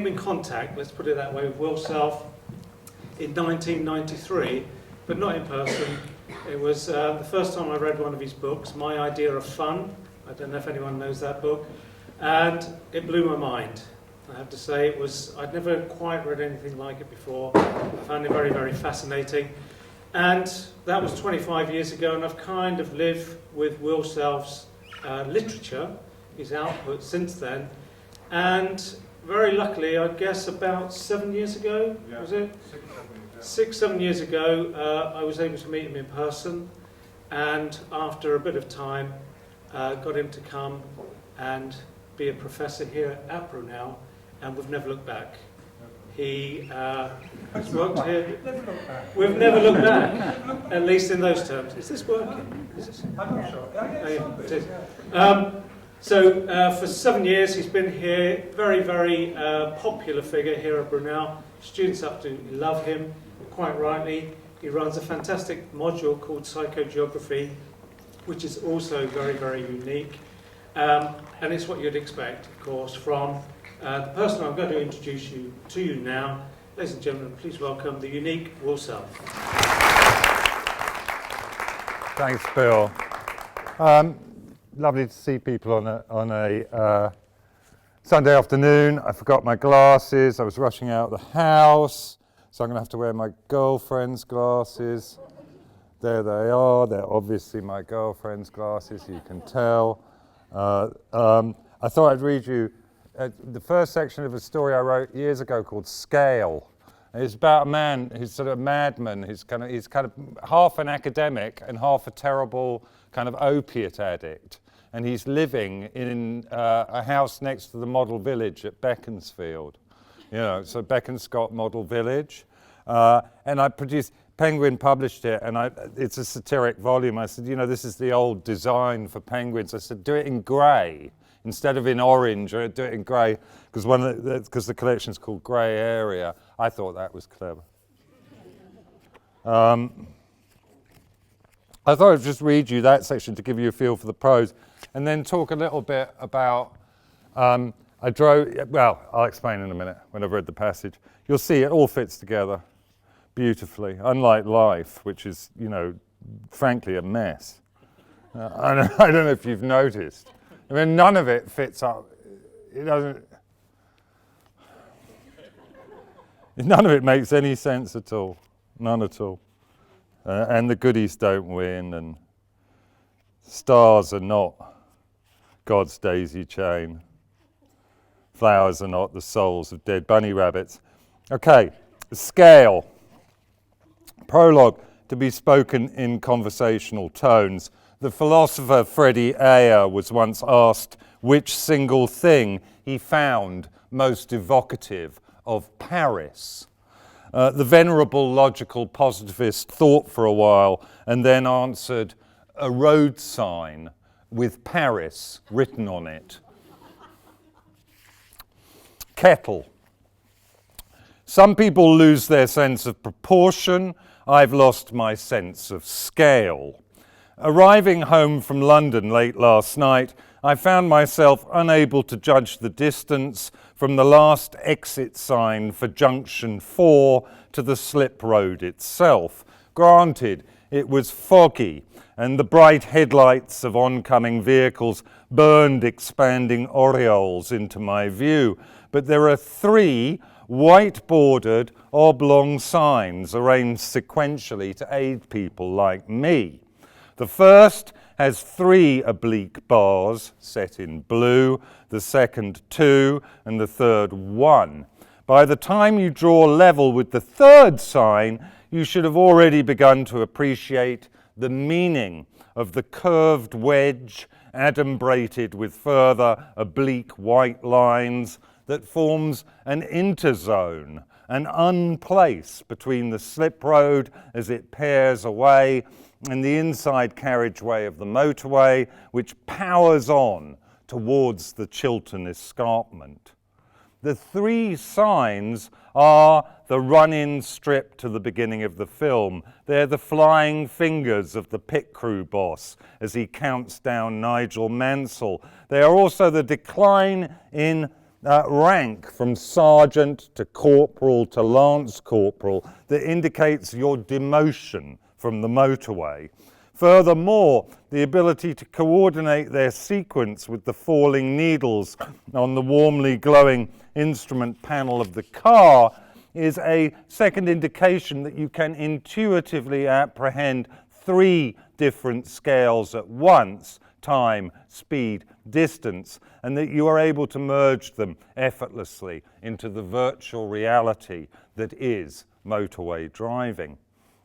came in contact, let's put it that way, with Will Self in 1993, but not in person. It was the first time I read one of his books, My Idea of Fun. I don't know if anyone knows that book. And it blew my mind. I have to say, I'd never quite read anything like it before. I found it very, very fascinating. And that was 25 years ago, and I've kind of lived with Will Self's literature, his output since then. And very luckily, I guess about 7 years ago, was it? 6, 7 years ago, I was able to meet him in person. And after a bit of time, got him to come and be a professor here at Brunel, and we've never looked back. He has worked here. We've never looked back, at least in those terms. Is this working? Is this? I'm not sure. It is. So for 7 years he's been here, very, very popular figure here at Brunel. Students absolutely love him, quite rightly. He runs a fantastic module called Psychogeography, which is also very, very unique. And it's what you'd expect, of course, from the person I'm going to introduce you to now. Ladies and gentlemen, please welcome the unique Will Self. Thanks, Bill. Lovely to see people on a Sunday afternoon. I forgot my glasses. I was rushing out of the house, so I'm going to have to wear my girlfriend's glasses. There they are. They're obviously my girlfriend's glasses, you can tell. I thought I'd read you the first section of a story I wrote years ago called Scale. It's about a man who's sort of a madman. He's kind of half an academic and half a terrible kind of opiate addict. And he's living in a house next to the model village at Beaconsfield. You know, so Beaconscott Model Village. And I produced, Penguin published it, and it's a satiric volume. I said, you know, this is the old design for penguins. I said, do it in grey instead of in orange, or do it in grey, because the collection's called Grey Area. I thought that was clever. I thought I'd just read you that section to give you a feel for the prose, and then talk a little bit about, I'll explain in a minute when I've read the passage. You'll see it all fits together beautifully, unlike life, which is, you know, frankly a mess. I don't know if you've noticed. I mean, none of it fits up. It doesn't. None of it makes any sense at all. None at all. And the goodies don't win, and stars are not God's daisy chain. Flowers are not the souls of dead bunny rabbits. Okay, Scale. Prologue to be spoken in conversational tones. The philosopher Freddie Ayer was once asked which single thing he found most evocative of Paris. The venerable logical positivist thought for a while and then answered, a road sign with Paris written on it. Kettle. Some people lose their sense of proportion. I've lost my sense of scale. Arriving home from London late last night, I found myself unable to judge the distance from the last exit sign for Junction 4 to the slip road itself. Granted, it was foggy, and the bright headlights of oncoming vehicles burned expanding aureoles into my view, but there are 3 white-bordered oblong signs arranged sequentially to aid people like me. The first has 3 oblique bars set in blue, the second 2, and the third 1. By the time you draw level with the third sign, you should have already begun to appreciate the meaning of the curved wedge adumbrated with further oblique white lines that forms an interzone, an unplace between the slip road as it pairs away and the inside carriageway of the motorway, which powers on towards the Chiltern Escarpment. The 3 signs are the run-in strip to the beginning of the film. They're the flying fingers of the pit crew boss as he counts down Nigel Mansell. They are also the decline in rank from sergeant to corporal to lance corporal that indicates your demotion from the motorway. Furthermore, the ability to coordinate their sequence with the falling needles on the warmly glowing instrument panel of the car is a second indication that you can intuitively apprehend 3 different scales at once: time, speed, distance, and that you are able to merge them effortlessly into the virtual reality that is motorway driving.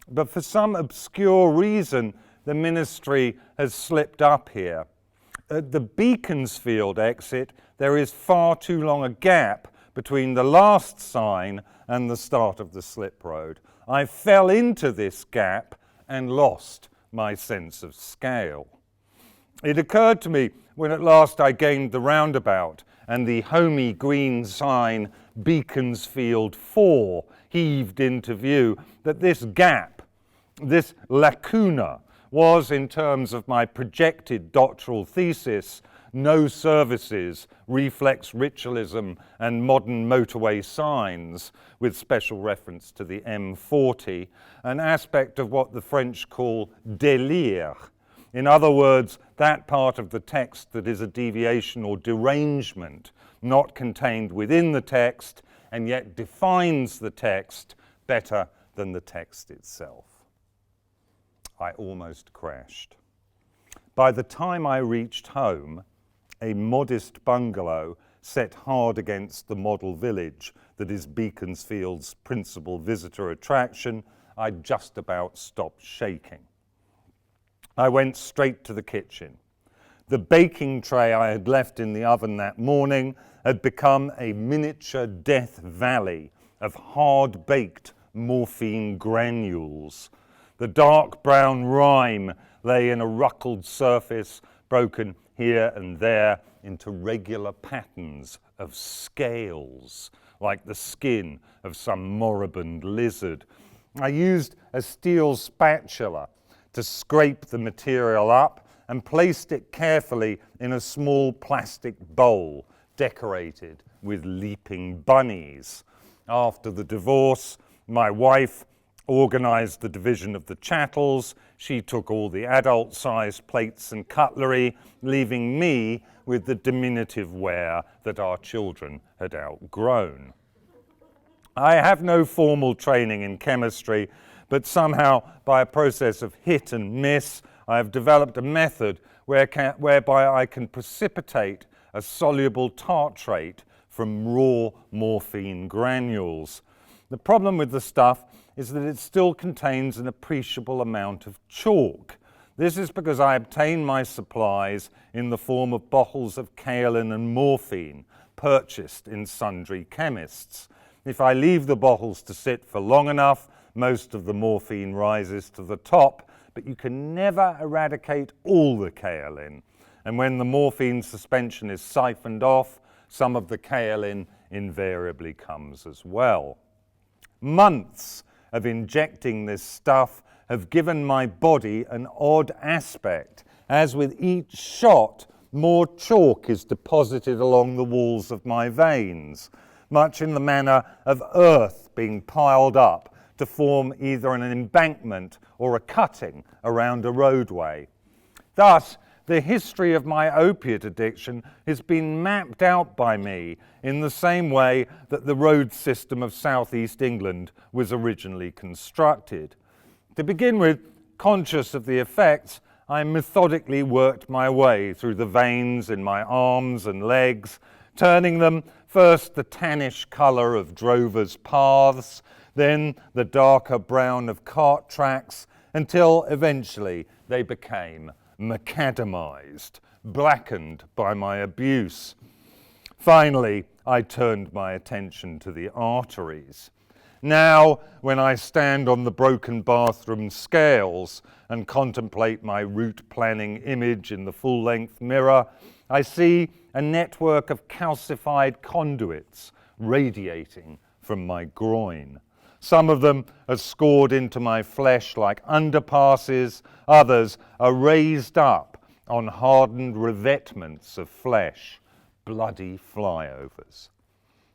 But for some obscure reason, the ministry has slipped up here. At the Beaconsfield exit, there is far too long a gap between the last sign and the start of the slip road. I fell into this gap and lost my sense of scale. It occurred to me when at last I gained the roundabout and the homey green sign Beaconsfield 4 heaved into view that this gap, this lacuna, was, in terms of my projected doctoral thesis, no services, reflex ritualism and modern motorway signs, with special reference to the M40, an aspect of what the French call délire. In other words, that part of the text that is a deviation or derangement, not contained within the text, and yet defines the text better than the text itself. I almost crashed. By the time I reached home, a modest bungalow set hard against the model village that is Beaconsfield's principal visitor attraction, I'd just about stopped shaking. I went straight to the kitchen. The baking tray I had left in the oven that morning had become a miniature Death Valley of hard-baked morphine granules. The dark brown rime lay in a ruckled surface, broken here and there into regular patterns of scales, like the skin of some moribund lizard. I used a steel spatula to scrape the material up and placed it carefully in a small plastic bowl decorated with leaping bunnies. After the divorce, my wife organised the division of the chattels. She took all the adult-sized plates and cutlery, leaving me with the diminutive ware that our children had outgrown. I have no formal training in chemistry, but somehow, by a process of hit and miss, I have developed a method whereby I can precipitate a soluble tartrate from raw morphine granules. The problem with the stuff is that it still contains an appreciable amount of chalk. This is because I obtain my supplies in the form of bottles of kaolin and morphine purchased in sundry chemists. If I leave the bottles to sit for long enough, most of the morphine rises to the top, but you can never eradicate all the kaolin. And when the morphine suspension is siphoned off, some of the kaolin invariably comes as well. Months of injecting this stuff have given my body an odd aspect, as with each shot, more chalk is deposited along the walls of my veins, much in the manner of earth being piled up to form either an embankment or a cutting around a roadway. Thus, the history of my opiate addiction has been mapped out by me in the same way that the road system of southeast England was originally constructed. To begin with, conscious of the effects, I methodically worked my way through the veins in my arms and legs, turning them first the tannish colour of drovers' paths, then the darker brown of cart tracks, until eventually they became macadamized, blackened by my abuse. Finally, I turned my attention to the arteries. Now, when I stand on the broken bathroom scales and contemplate my route planning image in the full-length mirror, I see a network of calcified conduits radiating from my groin. Some of them are scored into my flesh like underpasses, others are raised up on hardened revetments of flesh, bloody flyovers.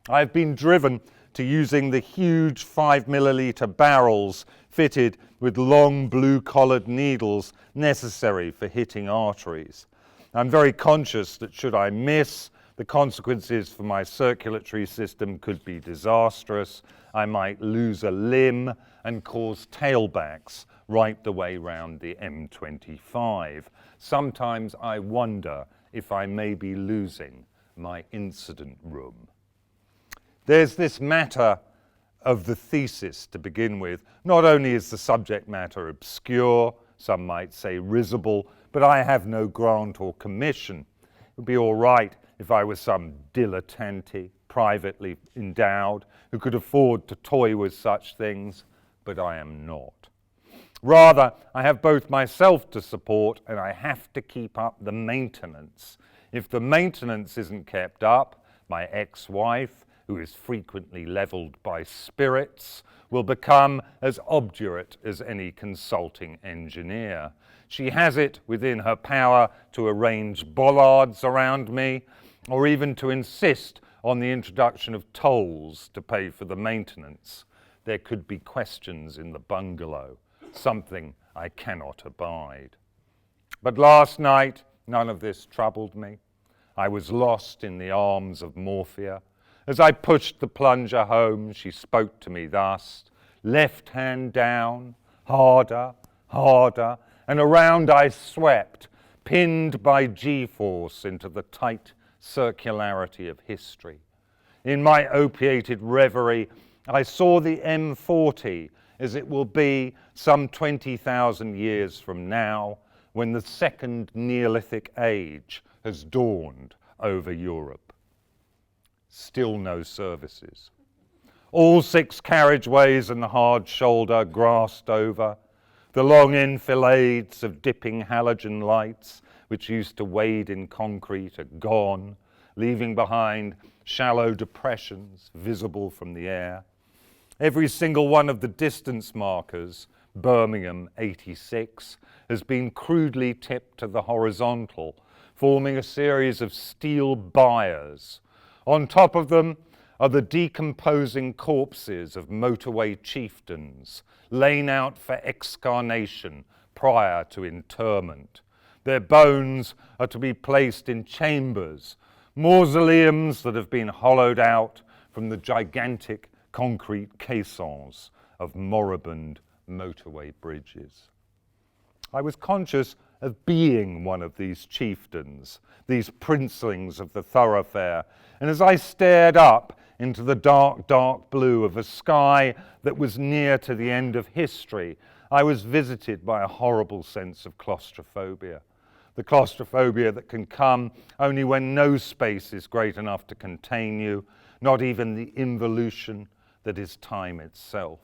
I've been driven to using the huge 5 millilitre barrels fitted with long blue-collared needles necessary for hitting arteries. I'm very conscious that should I miss, the consequences for my circulatory system could be disastrous. I might lose a limb and cause tailbacks right the way round the M25. Sometimes I wonder if I may be losing my incident room. There's this matter of the thesis to begin with. Not only is the subject matter obscure, some might say risible, but I have no grant or commission. It would be all right if I was some dilettante, privately endowed, who could afford to toy with such things, but I am not. Rather, I have both myself to support and I have to keep up the maintenance. If the maintenance isn't kept up, my ex-wife, who is frequently levelled by spirits, will become as obdurate as any consulting engineer. She has it within her power to arrange bollards around me, or even to insist on the introduction of tolls to pay for the maintenance. There could be questions in the bungalow, something I cannot abide. But last night, none of this troubled me. I was lost in the arms of Morphia. As I pushed the plunger home, she spoke to me thus, left hand down, harder, harder, and around I swept, pinned by G-force into the tight circularity of history. In my opiated reverie, I saw the M40 as it will be some 20,000 years from now, when the second Neolithic age has dawned over Europe. Still no services. All 6 carriageways and the hard shoulder grassed over. The long enfilades of dipping halogen lights, which used to wade in concrete, are gone, leaving behind shallow depressions visible from the air. Every single one of the distance markers, Birmingham 86, has been crudely tipped to the horizontal, forming a series of steel biers. On top of them are the decomposing corpses of motorway chieftains, lain out for excarnation prior to interment. Their bones are to be placed in chambers, mausoleums that have been hollowed out from the gigantic concrete caissons of moribund motorway bridges. I was conscious of being one of these chieftains, these princelings of the thoroughfare, and as I stared up into the dark, dark blue of a sky that was near to the end of history, I was visited by a horrible sense of claustrophobia. The claustrophobia that can come only when no space is great enough to contain you, not even the involution that is time itself.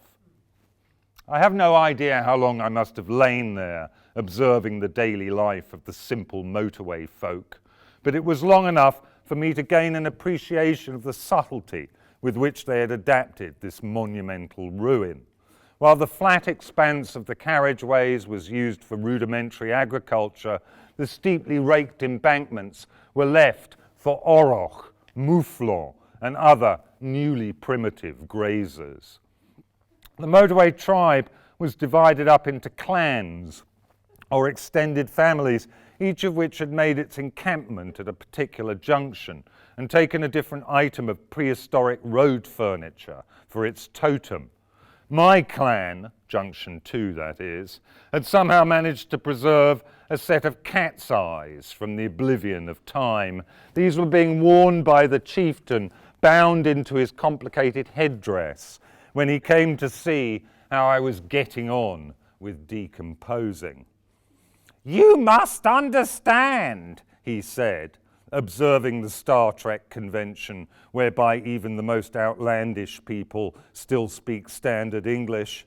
I have no idea how long I must have lain there, observing the daily life of the simple motorway folk, but it was long enough for me to gain an appreciation of the subtlety with which they had adapted this monumental ruin. While the flat expanse of the carriageways was used for rudimentary agriculture, the steeply raked embankments were left for oroch, mouflon, and other newly primitive grazers. The motorway tribe was divided up into clans, or extended families, each of which had made its encampment at a particular junction and taken a different item of prehistoric road furniture for its totem. My clan, Junction 2 that is, had somehow managed to preserve a set of cat's eyes from the oblivion of time. These were being worn by the chieftain, bound into his complicated headdress, when he came to see how I was getting on with decomposing. "You must understand," he said, observing the Star Trek convention whereby even the most outlandish people still speak standard English,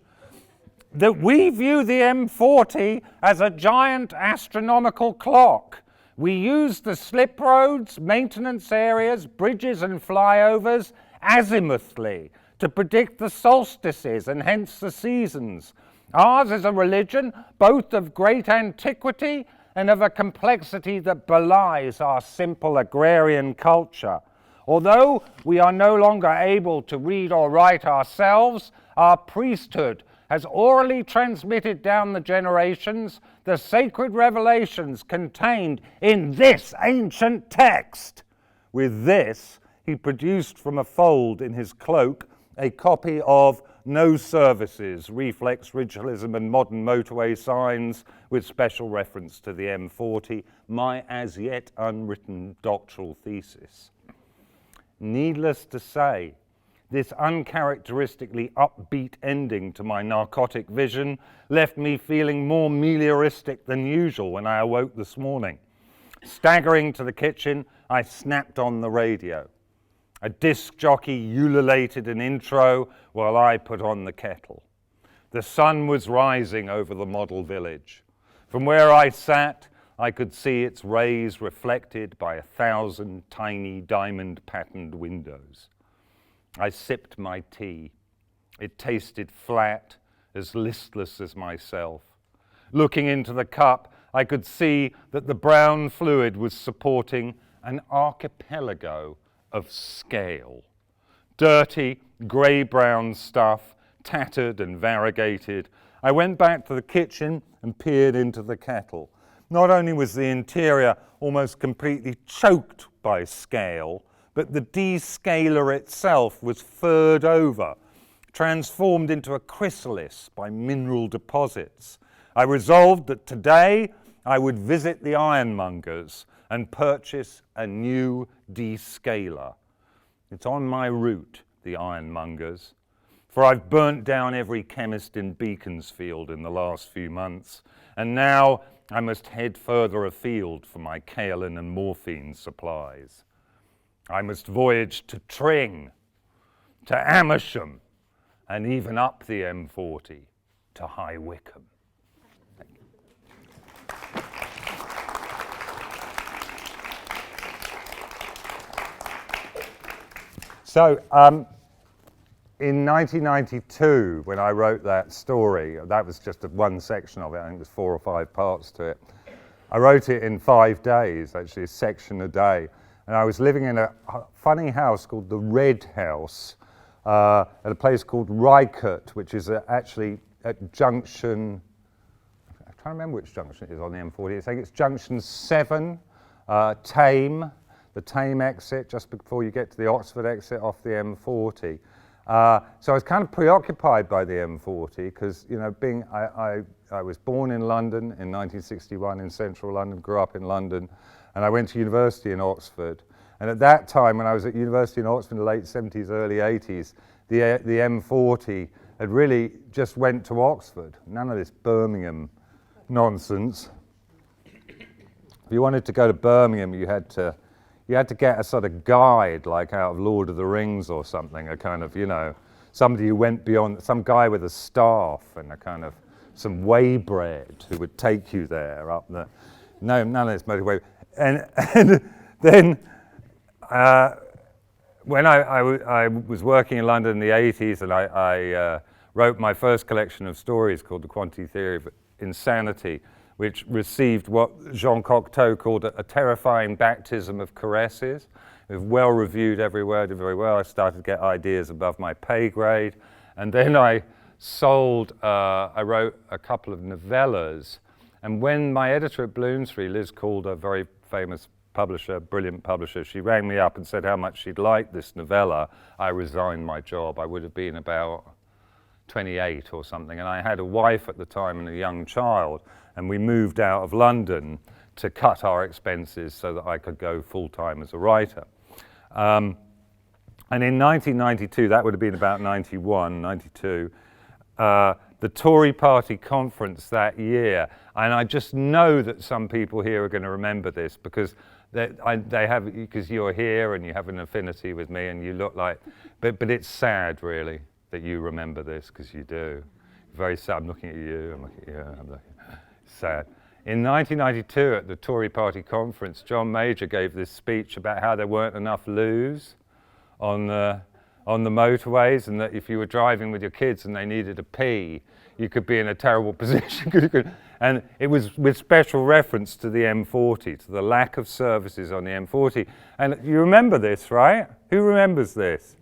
"that we view the M40 as a giant astronomical clock. We use the slip roads, maintenance areas, bridges and flyovers azimuthly to predict the solstices and hence the seasons. Ours is a religion both of great antiquity and of a complexity that belies our simple agrarian culture. Although we are no longer able to read or write ourselves, our priesthood has orally transmitted down the generations the sacred revelations contained in this ancient text. With this, he produced from a fold in his cloak a copy of No Services, Reflex Ritualism and Modern Motorway Signs, with special reference to the M40, my as yet unwritten doctoral thesis. Needless to say, this uncharacteristically upbeat ending to my narcotic vision left me feeling more melioristic than usual when I awoke this morning. Staggering to the kitchen, I snapped on the radio. A disc jockey ululated an intro while I put on the kettle. The sun was rising over the model village. From where I sat, I could see its rays reflected by 1,000 tiny diamond-patterned windows. I sipped my tea. It tasted flat, as listless as myself. Looking into the cup, I could see that the brown fluid was supporting an archipelago of scale. Dirty, grey-brown stuff, tattered and variegated. I went back to the kitchen and peered into the kettle. Not only was the interior almost completely choked by scale, but the descaler itself was furred over, transformed into a chrysalis by mineral deposits. I resolved that today I would visit the ironmongers and purchase a new descaler. It's on my route, the ironmongers, for I've burnt down every chemist in Beaconsfield in the last few months, and now I must head further afield for my kaolin and morphine supplies. I must voyage to Tring, to Amersham, and even up the M40 to High Wycombe. So, in 1992, when I wrote that story, that was just one section of it, I think there's 4 or 5 parts to it. I wrote it in 5 days, actually, a section a day. And I was living in a funny house called the Red House at a place called Rykert, which is actually at junction, I'm trying to remember which junction it is on the M40. I think it's junction 7, Tame, the Tame exit, just before you get to the Oxford exit off the M40. So I was kind of preoccupied by the M40 because, you know, I was born in London in 1961 in central London, grew up in London, and I went to university in Oxford. And at that time, when I was at university in Oxford in the late 70s, early 80s, the M40 had really just went to Oxford. None of this Birmingham nonsense. If you wanted to go to Birmingham, you had to get a sort of guide, like out of Lord of the Rings or something, a kind of, you know, somebody who went beyond, some guy with a staff and a kind of, some waybread who would take you there up the, no, none of this motorway. And then when I was working in London in the 80s, and I wrote my first collection of stories called The Quantity Theory of Insanity, which received what Jean Cocteau called a terrifying baptism of caresses. It was well reviewed everywhere, did very well. I started to get ideas above my pay grade. And then I wrote a couple of novellas. And when my editor at Bloomsbury, Liz Calder, very famous publisher, brilliant publisher, she rang me up and said how much she'd liked this novella, I resigned my job. I would have been about 28 or something. And I had a wife at the time and a young child. And we moved out of London to cut our expenses so that I could go full-time as a writer. And in 1992, that would have been about 91, 92, the Tory party conference that year, and I just know that some people here are going to remember this because because you're here and you have an affinity with me and you look like, but it's sad really that you remember this because you do. Very sad. I'm looking at you. I'm looking at you. I'm looking. Sad. In 1992 at the Tory party conference, John Major gave this speech about how there weren't enough loos on the motorways, and that if you were driving with your kids and they needed a pee, you could be in a terrible position. And it was with special reference to the M40, to the lack of services on the M40. And you remember this, right? Who remembers this?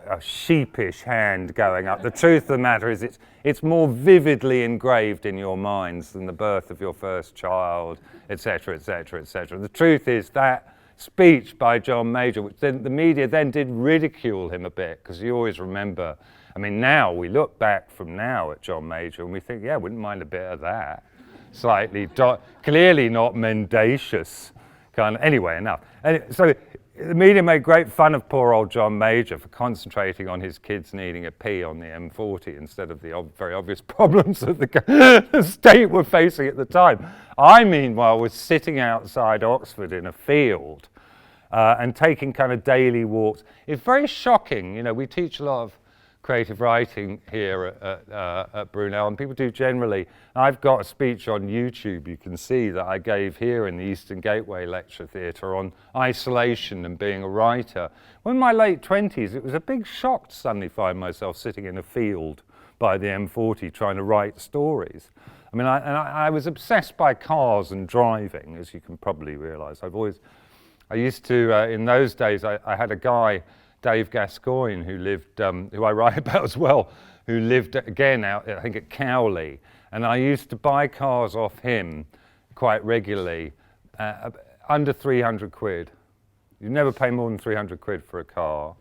A sheepish hand going up. The truth of the matter is it's more vividly engraved in your minds than the birth of your first child, etc., etc., etc. The truth is that speech by John Major, which then the media then did ridicule him a bit, because you always remember, I mean, now we look back from now at John Major and we think, yeah, wouldn't mind a bit of that. Slightly, clearly not mendacious. Kind of, anyway, enough. And so the media made great fun of poor old John Major for concentrating on his kids needing a pee on the M40 instead of the very obvious problems that the state were facing at the time. I, meanwhile, was sitting outside Oxford in a field and taking kind of daily walks. It's very shocking. You know, we teach a lot of creative writing here at Brunel, and people do generally. I've got a speech on YouTube you can see that I gave here in the Eastern Gateway Lecture Theatre on isolation and being a writer. When in my late 20s, it was a big shock to suddenly find myself sitting in a field by the M40 trying to write stories. I mean, I was obsessed by cars and driving, as you can probably realise. I used to, in those days, I had a guy, Dave Gascoigne, who lived, who I write about as well, who lived again out, I think, at Cowley, and I used to buy cars off him quite regularly, under 300 quid. You never pay more than 300 quid for a car,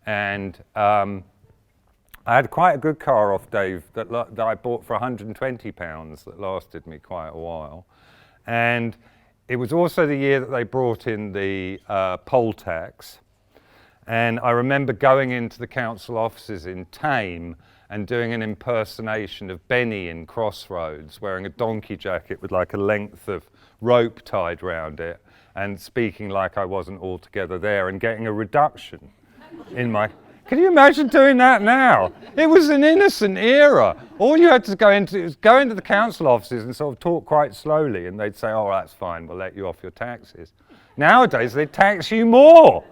and I had quite a good car off Dave that I bought for £120 that lasted me quite a while, and it was also the year that they brought in the poll tax. And I remember going into the council offices in Thame and doing an impersonation of Benny in Crossroads, wearing a donkey jacket with like a length of rope tied round it and speaking like I wasn't altogether there and getting a reduction in my... Can you imagine doing that now? It was an innocent era. All you had to go into was go into the council offices and sort of talk quite slowly, and they'd say, oh, that's fine, we'll let you off your taxes. Nowadays, they tax you more.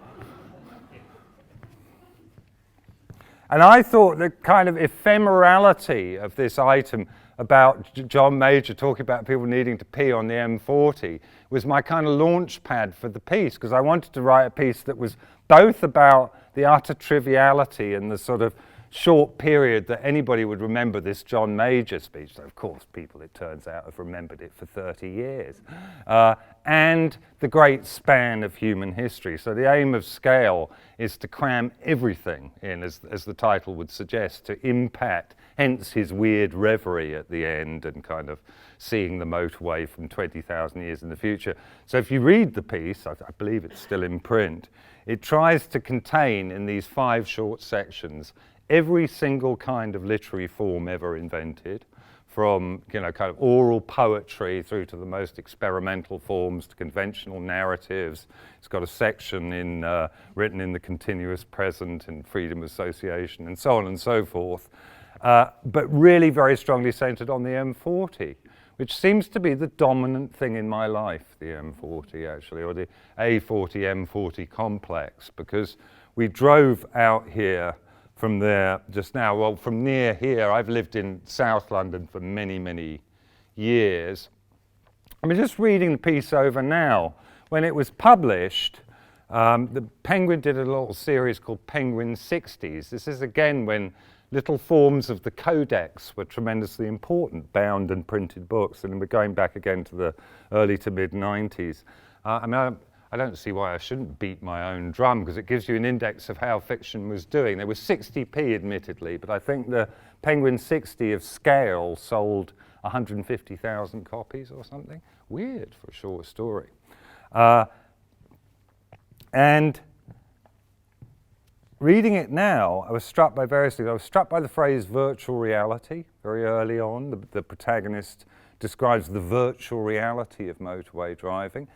And I thought the kind of ephemerality of this item about John Major talking about people needing to pee on the M40 was my kind of launch pad for the piece, because I wanted to write a piece that was both about the utter triviality and the sort of short period that anybody would remember this John Major speech. So of course, people, it turns out, have remembered it for 30 years. And the great span of human history. So the aim of Scale is to cram everything in, as the title would suggest, to impact, hence his weird reverie at the end and kind of seeing the motorway from 20,000 years in the future. So if you read the piece, I believe it's still in print, it tries to contain in these 5 short sections every single kind of literary form ever invented, from, you know, kind of oral poetry through to the most experimental forms to conventional narratives. It's got a section in written in the continuous present and freedom of association and so on and so forth, but really very strongly centered on the M40, which seems to be the dominant thing in my life, the M40 actually, or the A40 M40 complex, because we drove out here from there just now. Well, from near here, I've lived in South London for many, many years. I mean, just reading the piece over now, when it was published, the Penguin did a little series called Penguin 60s. This is again when little forms of the codex were tremendously important, bound and printed books, and we're going back again to the early to mid 90s. I mean, I don't see why I shouldn't beat my own drum, because it gives you an index of how fiction was doing. There was 60p admittedly, but I think the Penguin 60 of Scale sold 150,000 copies or something. Weird for a short story. And reading it now, I was struck by various things. I was struck by the phrase virtual reality very early on. The protagonist describes the virtual reality of motorway driving.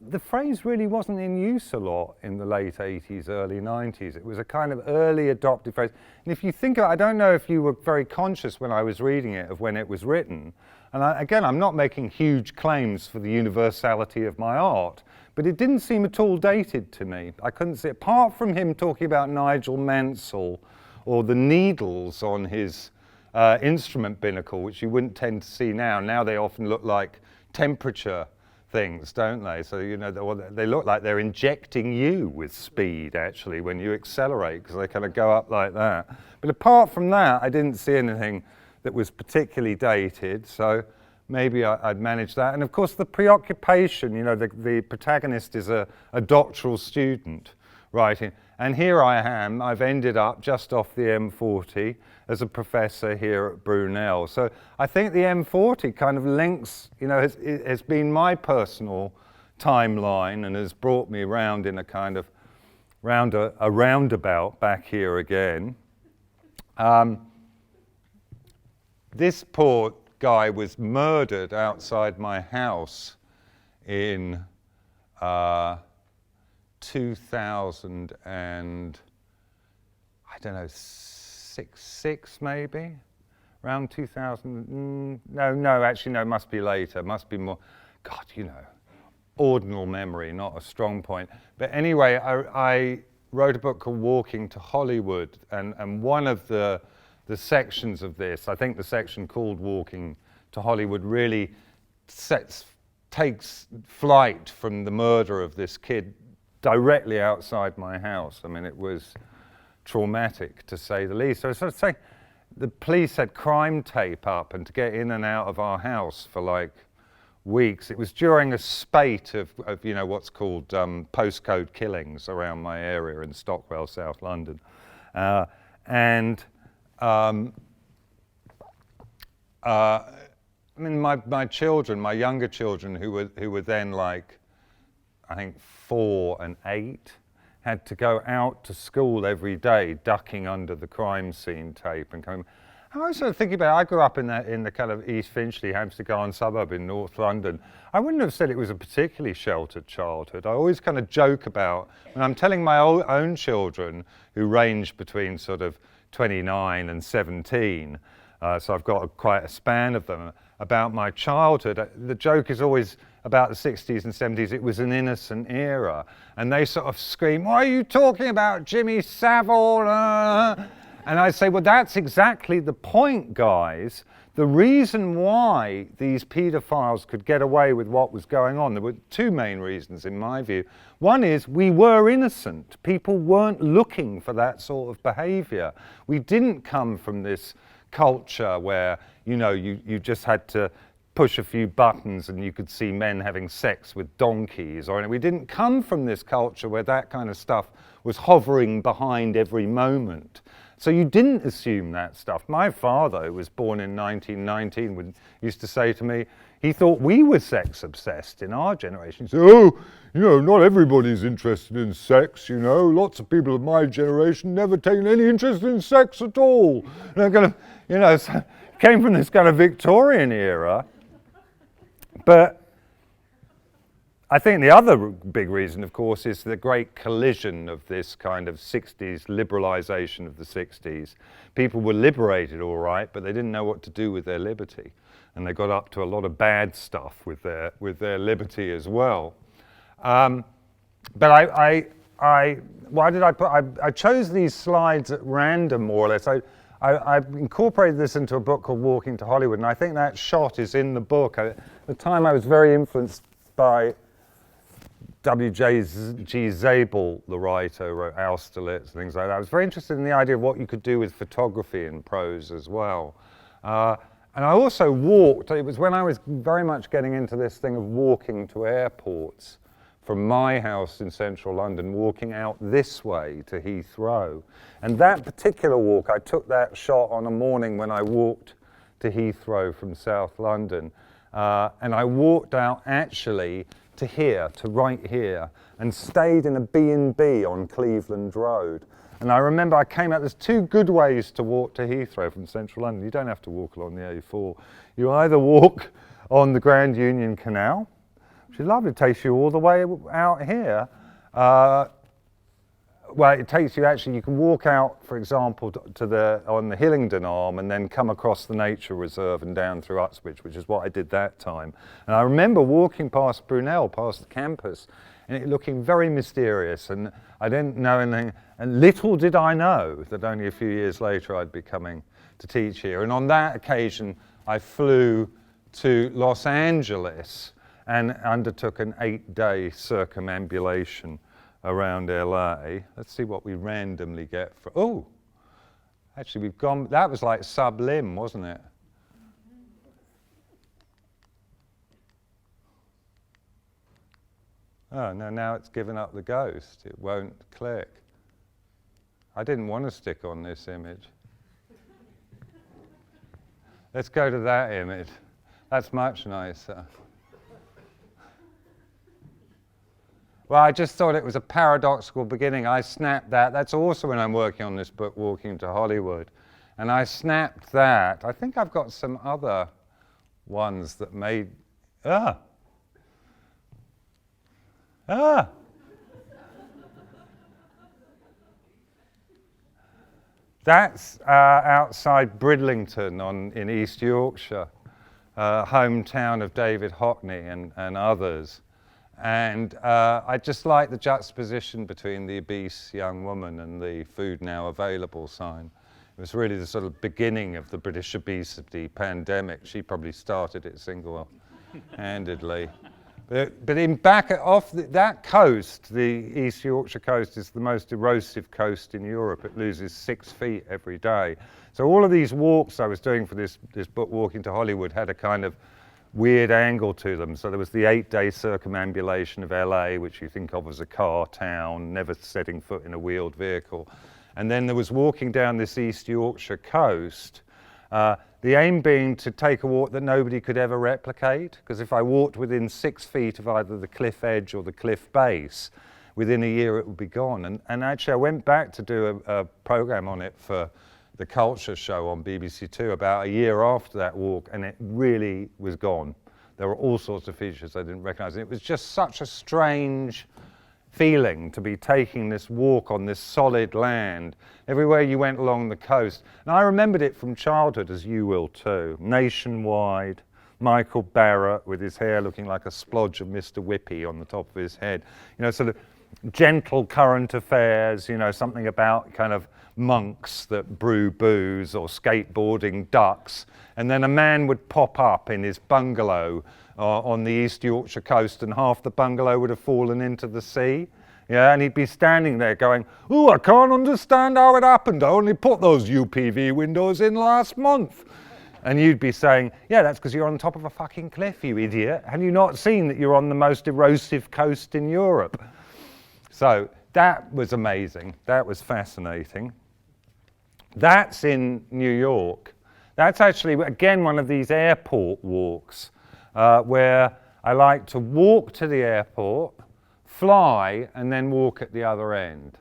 The phrase really wasn't in use a lot in the late 80s, early 90s. It was a kind of early adopted phrase. And if you think of it, I don't know if you were very conscious when I was reading it of when it was written. And again, I'm not making huge claims for the universality of my art, but it didn't seem at all dated to me. I couldn't see, apart from him talking about Nigel Mansell or the needles on his instrument binnacle, which you wouldn't tend to see now. Now they often look like temperature things, don't they? So, you know, they look like they're injecting you with speed, actually, when you accelerate, because they kind of go up like that. But apart from that, I didn't see anything that was particularly dated, so maybe I'd manage that. And of course, the preoccupation, you know, the protagonist is a doctoral student writing. And here I am, I've ended up just off the M40 as a professor here at Brunel. So I think the M40 kind of links, you know, has been my personal timeline and has brought me around in a kind of a roundabout back here again. This poor guy was murdered outside my house in 2000 and I don't know, six maybe, around 2000. No, actually no, must be later, must be more. God, you know, ordinal memory, not a strong point. But anyway, I wrote a book called Walking to Hollywood, and one of the sections of this, I think the section called Walking to Hollywood, really takes flight from the murder of this kid directly outside my house. I mean, it was traumatic, to say the least. So I sort of say, the police had crime tape up, and to get in and out of our house for like weeks. It was during a spate of you know, what's called postcode killings around my area in Stockwell, South London. I mean, my children, my younger children, who were then like, I think 4 and 8, had to go out to school every day, ducking under the crime scene tape and coming. I was sort of thinking about, I grew up in the kind of East Finchley, Hampstead Garden suburb in North London. I wouldn't have said it was a particularly sheltered childhood. I always kind of joke about, when I'm telling my own children, who range between sort of 29 and 17, so I've got quite a span of them, about my childhood. The joke is always about the 60s and 70s, it was an innocent era. And they sort of scream, "What are you talking about, Jimmy Savile?" And I say, well, that's exactly the point, guys. The reason why these paedophiles could get away with what was going on, there were 2 main reasons in my view. One is we were innocent. People weren't looking for that sort of behavior. We didn't come from this culture where, you know, you just had to push a few buttons and you could see men having sex with donkeys. Or we didn't come from this culture where that kind of stuff was hovering behind every moment. So you didn't assume that stuff. My father, who was born in 1919, used to say to me, he thought we were sex obsessed in our generation. He said, "Oh, you know, not everybody's interested in sex, you know. Lots of people of my generation never taken any interest in sex at all." And I kind of, you know, so came from this kind of Victorian era. But I think the other big reason, of course, is the great collision of this kind of 60s, liberalisation of the 60s. People were liberated, all right, but they didn't know what to do with their liberty. And they got up to a lot of bad stuff with their liberty as well. But why did I put, I chose these slides at random, more or less. I incorporated this into a book called Walking to Hollywood, and I think that shot is in the book. At the time I was very influenced by W.J.G. Zabel, the writer, who wrote Austerlitz and things like that. I was very interested in the idea of what you could do with photography in prose as well. And I also walked, it was when I was very much getting into this thing of walking to airports from my house in central London, walking out this way to Heathrow. And that particular walk, I took that shot on a morning when I walked to Heathrow from South London. And I walked out actually to here, to right here, and stayed in a B&B on Cleveland Road. And I remember I came out, there's 2 good ways to walk to Heathrow from central London. You don't have to walk along the A4. You either walk on the Grand Union Canal, which is lovely, it takes you all the way out here. Well, it takes you actually, you can walk out, for example, on the Hillingdon arm and then come across the nature reserve and down through Uxbridge, which is what I did that time. And I remember walking past Brunel, past the campus, and it looking very mysterious, and I didn't know anything. And little did I know that only a few years later I'd be coming to teach here. And on that occasion, I flew to Los Angeles and undertook an 8-day circumambulation around LA. Let's see what we randomly get for, oh, actually we've gone, that was like sub-lim, wasn't it? Oh, no, now it's given up the ghost. It won't click. I didn't want to stick on this image. Let's go to that image. That's much nicer. Well, I just thought it was a paradoxical beginning. I snapped that. That's also when I'm working on this book, Walking to Hollywood. And I snapped that. I think I've got some other ones that made... That's outside Bridlington in East Yorkshire, hometown of David Hockney and others. And I just like the juxtaposition between the obese young woman and the food now available sign. It was really the sort of beginning of the British obesity pandemic. She probably started it single-handedly. But in back off that coast, the East Yorkshire coast is the most erosive coast in Europe. It loses 6 feet every day. So all of these walks I was doing for this book, Walking to Hollywood, had a kind of weird angle to them. So there was the 8-day circumambulation of LA, which you think of as a car town, never setting foot in a wheeled vehicle. And then there was walking down this East Yorkshire coast, the aim being to take a walk that nobody could ever replicate, because if I walked within 6 feet of either the cliff edge or the cliff base, within a year it would be gone. And actually I went back to do a program on it for the Culture Show on BBC Two about a year after that walk, and it really was gone. There were all sorts of features I didn't recognize. And it was just such a strange feeling to be taking this walk on this solid land everywhere you went along the coast. And I remembered it from childhood, as you will too. Nationwide, Michael Barrett with his hair looking like a splodge of Mr. Whippy on the top of his head. You know, sort of gentle current affairs, you know, something about kind of monks that brew booze or skateboarding ducks. And then a man would pop up in his bungalow on the East Yorkshire coast, and half the bungalow would have fallen into the sea. Yeah, and he'd be standing there going, "Oh, I can't understand how it happened. I only put those UPV windows in last month." And you'd be saying, "Yeah, that's because you're on top of a fucking cliff, you idiot. Have you not seen that you're on the most erosive coast in Europe?" So that was amazing. That was fascinating. That's in New York. That's actually, again, one of these airport walks where I like to walk to the airport, fly, and then walk at the other end.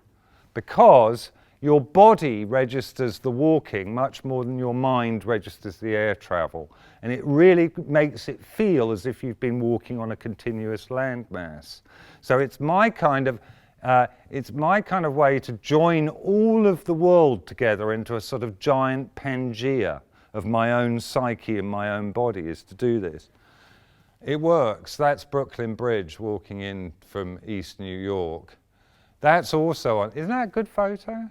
Because your body registers the walking much more than your mind registers the air travel. And it really makes it feel as if you've been walking on a continuous landmass. So it's my kind of way to join all of the world together into a sort of giant Pangea of my own psyche and my own body, is to do this. It works. That's Brooklyn Bridge walking in from East New York. That's also on, isn't that a good photo?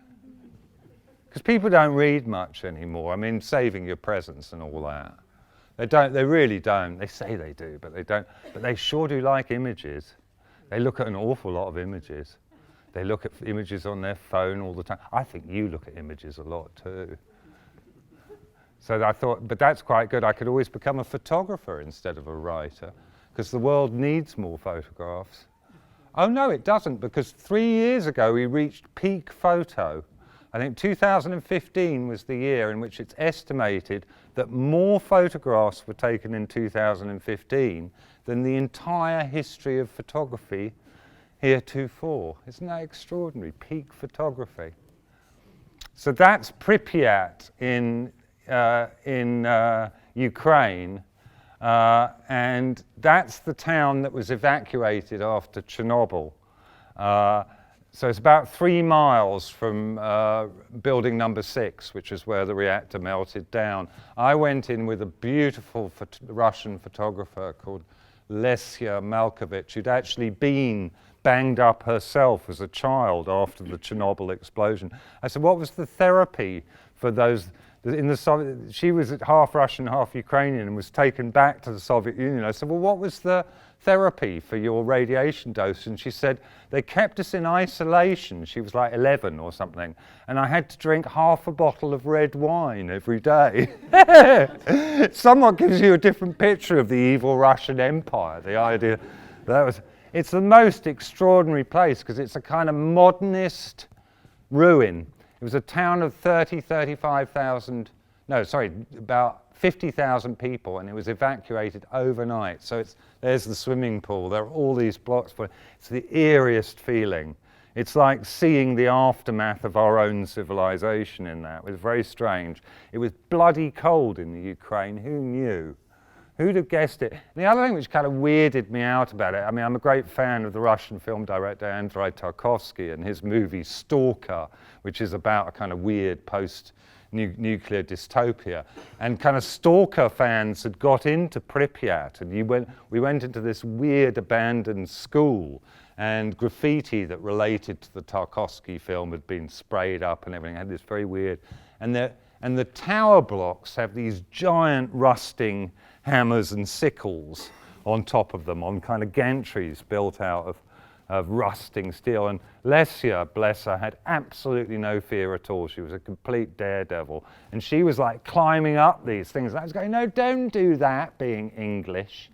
Because people don't read much anymore. I mean, saving your presence and all that. They really don't. They say they do, but they don't. But they sure do like images. They look at an awful lot of images. They look at images on their phone all the time. I think you look at images a lot too. So I thought, but that's quite good. I could always become a photographer instead of a writer, because the world needs more photographs. Oh no, it doesn't, because 3 years ago we reached peak photo. I think 2015 was the year in which it's estimated that more photographs were taken in 2015 than the entire history of photography heretofore. Isn't that extraordinary? Peak photography. So that's Pripyat in Ukraine, and that's the town that was evacuated after Chernobyl. So it's about 3 miles from building number 6, which is where the reactor melted down. I went in with a beautiful Russian photographer called Lesya Malkovich, who'd actually been banged up herself as a child after the Chernobyl explosion. I said, what was the therapy for those she was half Russian, half Ukrainian, and was taken back to the Soviet Union. I said, well, what was the therapy for your radiation dose? And she said, they kept us in isolation. She was like 11 or something. And I had to drink half a bottle of red wine every day. Somewhat gives you a different picture of the evil Russian Empire. The idea it's the most extraordinary place because it's a kind of modernist ruin. It was a town of about 50,000 people, and it was evacuated overnight. So there's the swimming pool. There are all these blocks. It's the eeriest feeling. It's like seeing the aftermath of our own civilization in that. It was very strange. It was bloody cold in the Ukraine. Who knew? Who'd have guessed it? And the other thing which kind of weirded me out about it, I mean, I'm a great fan of the Russian film director Andrei Tarkovsky and his movie Stalker, which is about a kind of weird post-nuclear dystopia. And kind of Stalker fans had got into Pripyat, and we went into this weird abandoned school, and graffiti that related to the Tarkovsky film had been sprayed up and everything. It had this very weird... And the tower blocks have these giant rusting hammers and sickles on top of them, on kind of gantries built out of rusting steel. And Lesia, bless her, had absolutely no fear at all. She was a complete daredevil. And she was like climbing up these things. And I was going, no, don't do that, being English.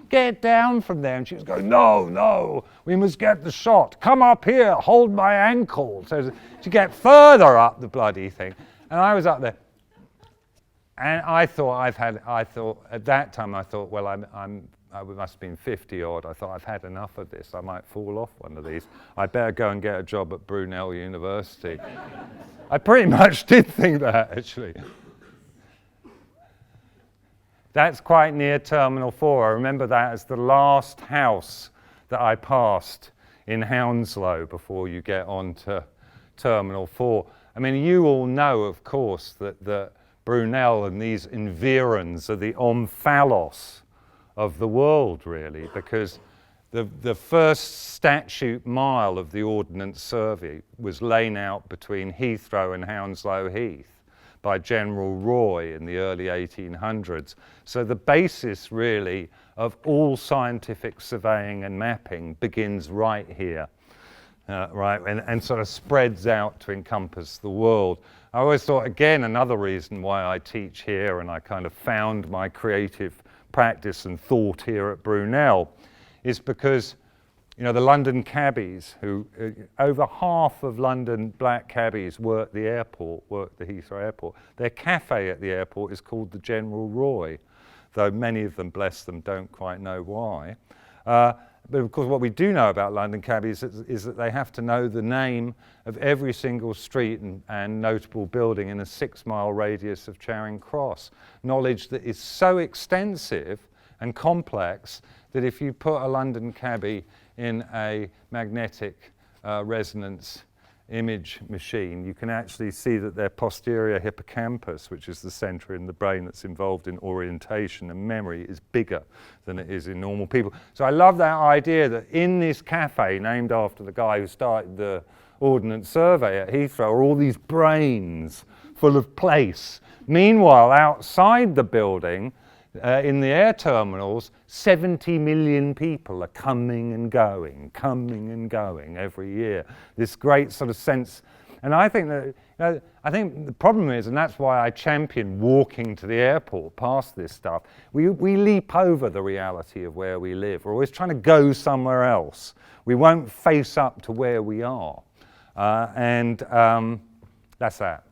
Get down from there. And she was going, no, we must get the shot. Come up here, hold my ankle. So to get further up the bloody thing. And I was up there. And I thought at that time, well, I must have been 50 odd. I thought, I've had enough of this. I might fall off one of these. I better go and get a job at Brunel University. I pretty much did think that, actually. That's quite near Terminal 4. I remember that as the last house that I passed in Hounslow before you get on to Terminal 4. I mean, you all know, of course, that Brunel and these environs are the omphalos of the world, really, because the first statute mile of the Ordnance Survey was laid out between Heathrow and Hounslow Heath by General Roy in the early 1800s. So the basis, really, of all scientific surveying and mapping begins right here. And sort of spreads out to encompass the world. I always thought, again, another reason why I teach here and I kind of found my creative practice and thought here at Brunel is because, you know, the London cabbies, who over half of London black cabbies work the Heathrow airport. Their cafe at the airport is called the General Roy, though many of them, bless them, don't quite know why. But of course, what we do know about London cabbies is that they have to know the name of every single street and notable building in a 6-mile radius of Charing Cross. Knowledge that is so extensive and complex that if you put a London cabbie in a magnetic resonance image machine, you can actually see that their posterior hippocampus, which is the center in the brain that's involved in orientation and memory, is bigger than it is in normal people. So I love that idea that in this cafe, named after the guy who started the Ordnance Survey at Heathrow, are all these brains full of place. Meanwhile, outside the building, in the air terminals, 70 million people are coming and going every year. This great sort of sense, and I think that, you know, I think the problem is, and that's why I champion walking to the airport past this stuff. We leap over the reality of where we live. We're always trying to go somewhere else. We won't face up to where we are, and that's that.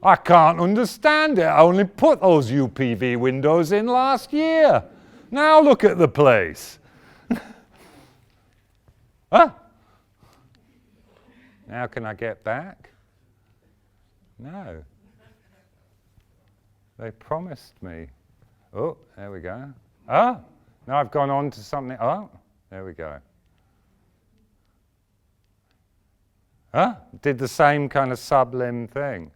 I can't understand it. I only put those UPV windows in last year. Now look at the place. Huh? Now can I get back? No. They promised me. Oh, there we go. Ah, now I've gone on to something. Oh, there we go. Huh? Did the same kind of sublim thing.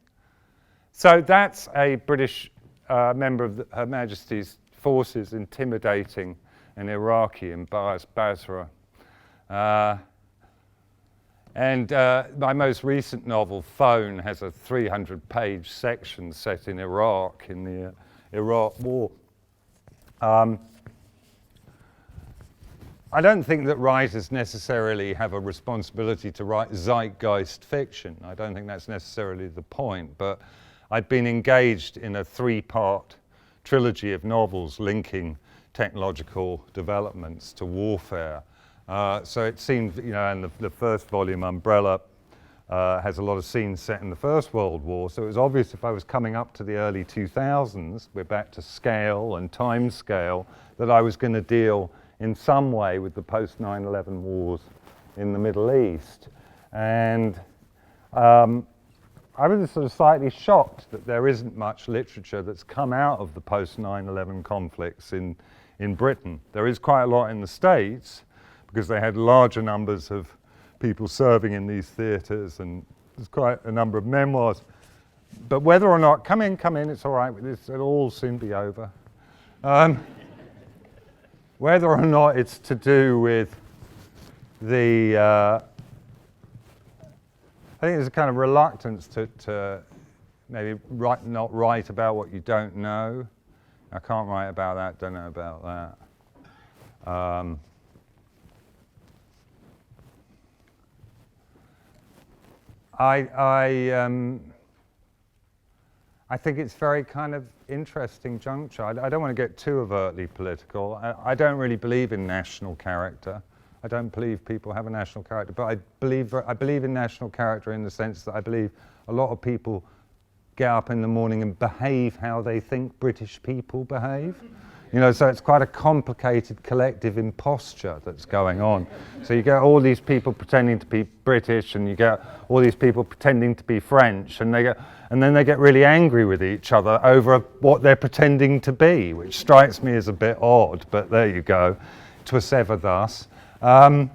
So that's a British member of Her Majesty's forces intimidating an Iraqi in Basra. And my most recent novel, Phone, has a 300-page section set in Iraq, in the Iraq War. I don't think that writers necessarily have a responsibility to write zeitgeist fiction. I don't think that's necessarily the point, but I'd been engaged in a 3-part trilogy of novels linking technological developments to warfare. So it seemed, and the first volume, Umbrella, has a lot of scenes set in the First World War, so it was obvious if I was coming up to the early 2000s, we're back to scale and time scale, that I was going to deal in some way with the post-9/11 wars in the Middle East. And I was sort of slightly shocked that there isn't much literature that's come out of the post-9/11 conflicts in Britain. There is quite a lot in the States, because they had larger numbers of people serving in these theatres, and there's quite a number of memoirs. But whether or not, come in, it's all right, it'll all soon be over. Whether or not it's to do with the, I think there's a kind of reluctance to maybe not write about what you don't know. I can't write about that, don't know about that. I think it's very kind of interesting juncture. I don't want to get too overtly political. I don't really believe in national character. I don't believe people have a national character, but I believe in national character in the sense that I believe a lot of people get up in the morning and behave how they think British people behave. So it's quite a complicated collective imposture that's going on. So you get all these people pretending to be British, and you get all these people pretending to be French, and then they get really angry with each other over what they're pretending to be, which strikes me as a bit odd, but there you go. Twas ever thus. But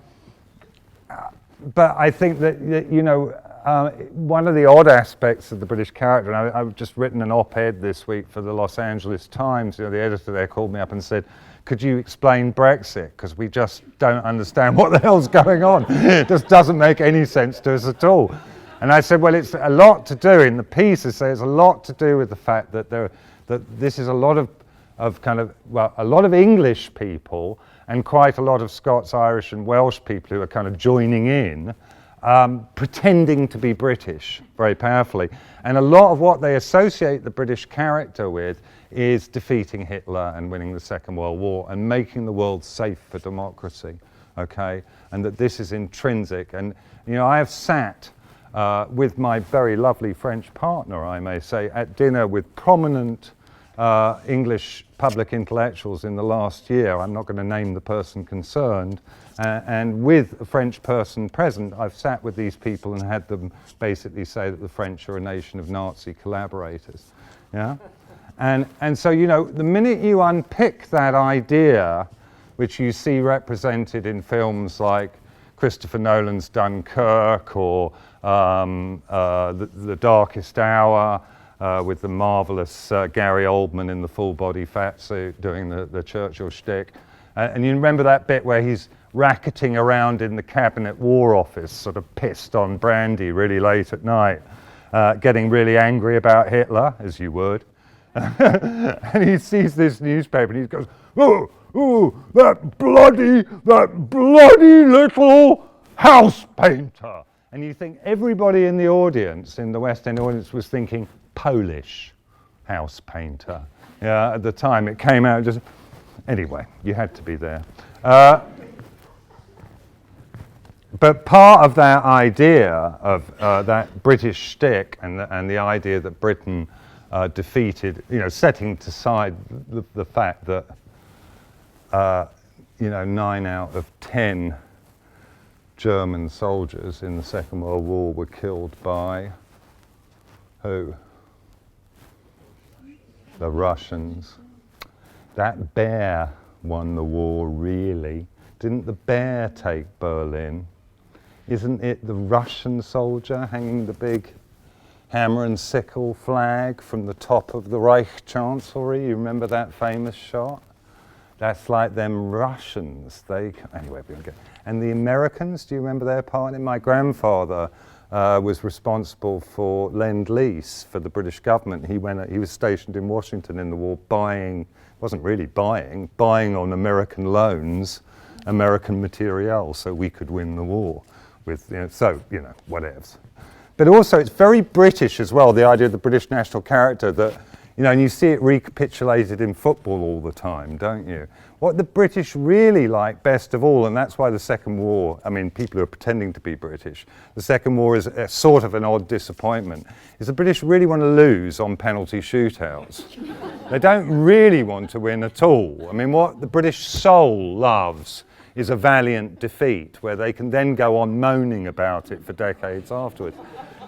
I think that, one of the odd aspects of the British character, and I've just written an op-ed this week for the Los Angeles Times. The editor there called me up and said, could you explain Brexit? Because we just don't understand what the hell's going on. It just doesn't make any sense to us at all. And I said, well, it's a lot to do in the piece. I say it's a lot to do with the fact that this is a lot of a lot of English people and quite a lot of Scots, Irish and Welsh people who are kind of joining in, pretending to be British very powerfully. And a lot of what they associate the British character with is defeating Hitler and winning the Second World War and making the world safe for democracy, okay? And that this is intrinsic. And, I have sat with my very lovely French partner, I may say, at dinner with prominent English public intellectuals in the last year. I'm not going to name the person concerned. And with a French person present, I've sat with these people and had them basically say that the French are a nation of Nazi collaborators. Yeah? And so, the minute you unpick that idea, which you see represented in films like Christopher Nolan's Dunkirk or The Darkest Hour, with the marvelous Gary Oldman in the full-body fat suit doing the Churchill shtick. And you remember that bit where he's racketing around in the Cabinet War Office, sort of pissed on brandy really late at night, getting really angry about Hitler, as you would. And he sees this newspaper and he goes, oh, that bloody little house painter. And you think everybody in the audience, in the West End audience, was thinking Polish house painter. Yeah, at the time it came out just... Anyway, you had to be there. But part of that idea of that British shtick and the idea that Britain defeated, setting aside the fact that, 9 out of 10 German soldiers in the Second World War were killed by who? The Russians. That bear won the war, really. Didn't the bear take Berlin? Isn't it the Russian soldier hanging the big hammer and sickle flag from the top of the Reich Chancellery? You remember that famous shot? That's like them Russians. Anyway, we go. And the Americans, do you remember their part in it? My grandfather was responsible for Lend-Lease for the British government. He was stationed in Washington in the war wasn't really buying on American loans, American materiel, so we could win the war with, whatevs. But also it's very British as well, the idea of the British national character that, and you see it recapitulated in football all the time, don't you? What the British really like best of all, and that's why the Second War, people who are pretending to be British, the Second War is a sort of an odd disappointment, is the British really want to lose on penalty shootouts. They don't really want to win at all. What the British soul loves is a valiant defeat, where they can then go on moaning about it for decades afterwards.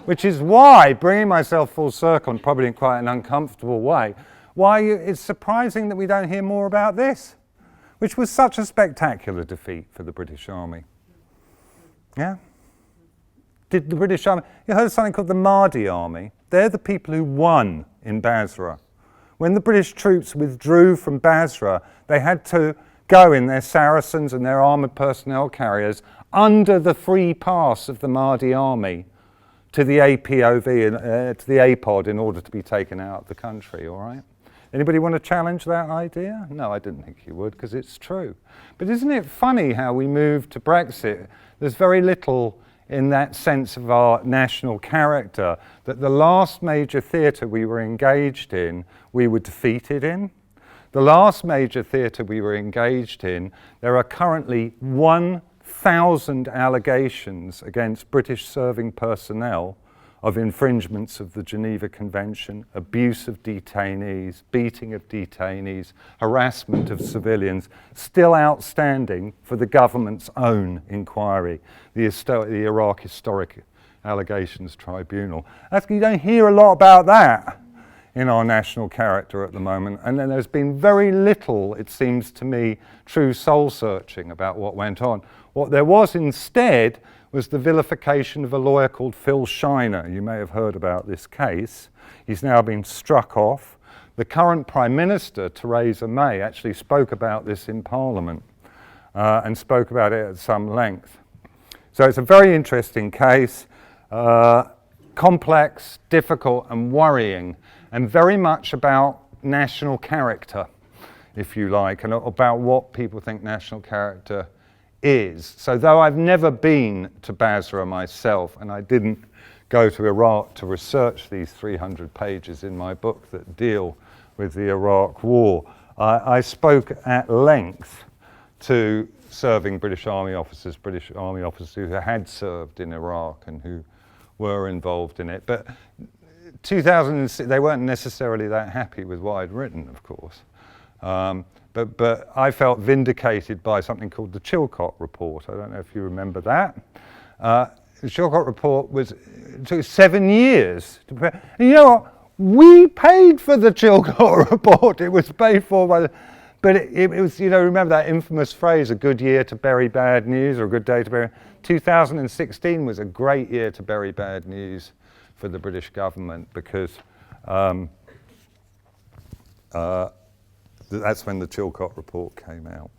Which is why, bringing myself full circle, and probably in quite an uncomfortable way, it's surprising that we don't hear more about this, which was such a spectacular defeat for the British Army. Yeah? Did the British Army... You heard of something called the Mahdi Army? They're the people who won in Basra. When the British troops withdrew from Basra, they had to go in their Saracens and their armoured personnel carriers under the free pass of the Mahdi Army to the APOV, to the APOD, in order to be taken out of the country, all right? Anybody want to challenge that idea? No, I didn't think you would, because it's true. But isn't it funny how we moved to Brexit? There's very little in that sense of our national character, that the last major theatre we were engaged in, we were defeated in. The last major theatre we were engaged in, there are currently 1,000 allegations against British serving personnel of infringements of the Geneva Convention, abuse of detainees, beating of detainees, harassment of civilians, still outstanding for the government's own inquiry, the Iraq Historic Allegations Tribunal. You don't hear a lot about that in our national character at the moment, and then there's been very little, it seems to me, true soul-searching about what went on. What there was instead was the vilification of a lawyer called Phil Shiner. You may have heard about this case. He's now been struck off. The current Prime Minister, Theresa May, actually spoke about this in Parliament and spoke about it at some length. So it's a very interesting case, complex, difficult and worrying, and very much about national character, if you like, and about what people think national character is. So though I've never been to Basra myself, and I didn't go to Iraq to research these 300 pages in my book that deal with the Iraq War, I spoke at length to serving British Army officers who had served in Iraq and who were involved in it. But 2006, they weren't necessarily that happy with what I'd written, of course. But I felt vindicated by something called the Chilcot Report. I don't know if you remember that. The Chilcot Report took 7 years to prepare. And you know what? We paid for the Chilcot Report. It was paid for by but it was, remember that infamous phrase, a good year to bury bad news, or a good day to bury. 2016 was a great year to bury bad news for the British government, because that's when the Chilcot Report came out.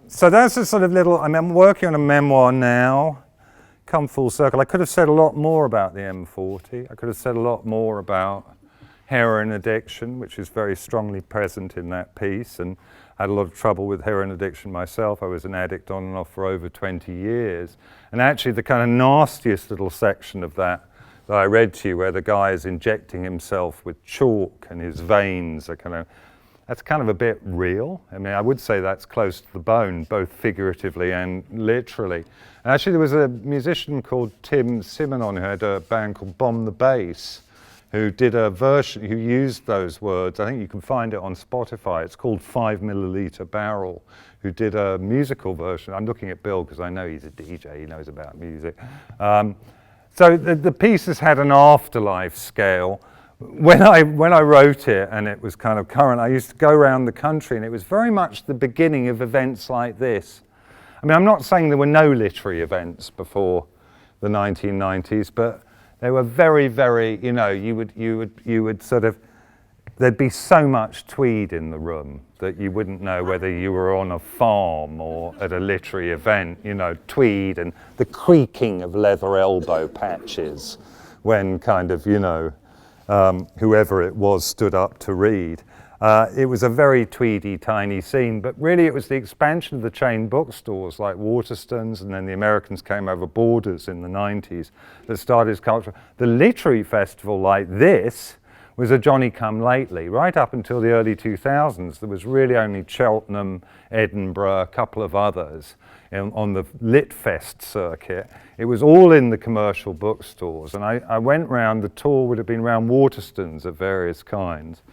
So that's a sort of little, I'm working on a memoir now, come full circle. I could have said a lot more about the M40. I could have said a lot more about heroin addiction, which is very strongly present in that piece, and I had a lot of trouble with heroin addiction myself. I was an addict on and off for over 20 years. And actually the kind of nastiest little section of that I read to you, where the guy is injecting himself with chalk and his veins are that's kind of a bit real. I would say that's close to the bone, both figuratively and literally. And actually there was a musician called Tim Simonon who had a band called Bomb the Bass, who did a version, who used those words. I think you can find it on Spotify. It's called 5 Milliliter Barrel, who did a musical version. I'm looking at Bill because I know he's a DJ, he knows about music. So the piece has had an afterlife scale. When I wrote it, and it was kind of current, I used to go around the country, and it was very much the beginning of events like this. I'm not saying there were no literary events before the 1990s, but they were very, very, you would sort of there'd be so much tweed in the room that you wouldn't know whether you were on a farm or at a literary event, you know, tweed and the creaking of leather elbow patches when kind of, you know, whoever it was stood up to read. It was a very tweedy, tiny scene, but really it was the expansion of the chain bookstores like Waterstones, and then the Americans came over borders in the 90s that started this culture. The literary festival like this was a Johnny-come-lately. Right up until the early 2000s, there was really only Cheltenham, Edinburgh, a couple of others on the Litfest circuit. It was all in the commercial bookstores, and I went round, the tour would have been round Waterstones of various kinds.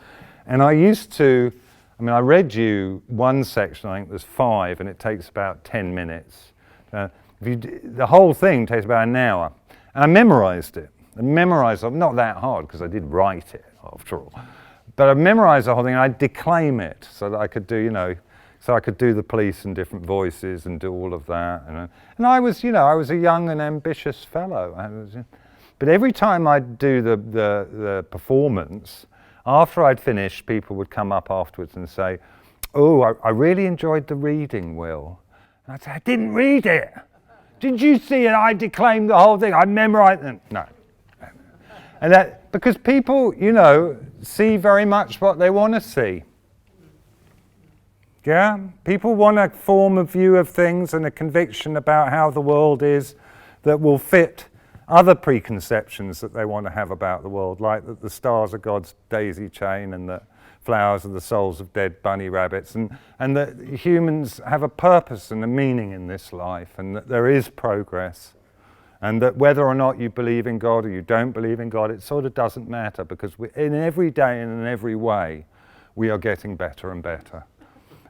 And I used to, I mean, I read you one section, I think there's 5, and it takes about 10 minutes. The whole thing takes about an hour. And I memorized it. Not that hard, because I did write it, after all. But I memorized the whole thing, and I'd declaim it, so that I could do, you know, so I could do the police in different voices and do all of that. And I was, you know, I was a young and ambitious fellow. But every time I'd do the performance, after I'd finished, people would come up afterwards and say, "Oh, I really enjoyed the reading, Will." And I'd say, "I didn't read it. Did you see it? I declaimed the whole thing. I memorized it." No. And that, because people, you know, see very much what they want to see. Yeah? People want to form a view of things and a conviction about how the world is that will fit other preconceptions that they want to have about the world, like that the stars are God's daisy chain and the flowers are the souls of dead bunny rabbits, and that humans have a purpose and a meaning in this life, and that there is progress, and that whether or not you believe in God or you don't believe in God, it sort of doesn't matter, because in every day and in every way we are getting better and better,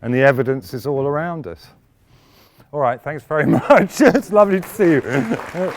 and the evidence is all around us. All right, thanks very much. It's lovely to see you.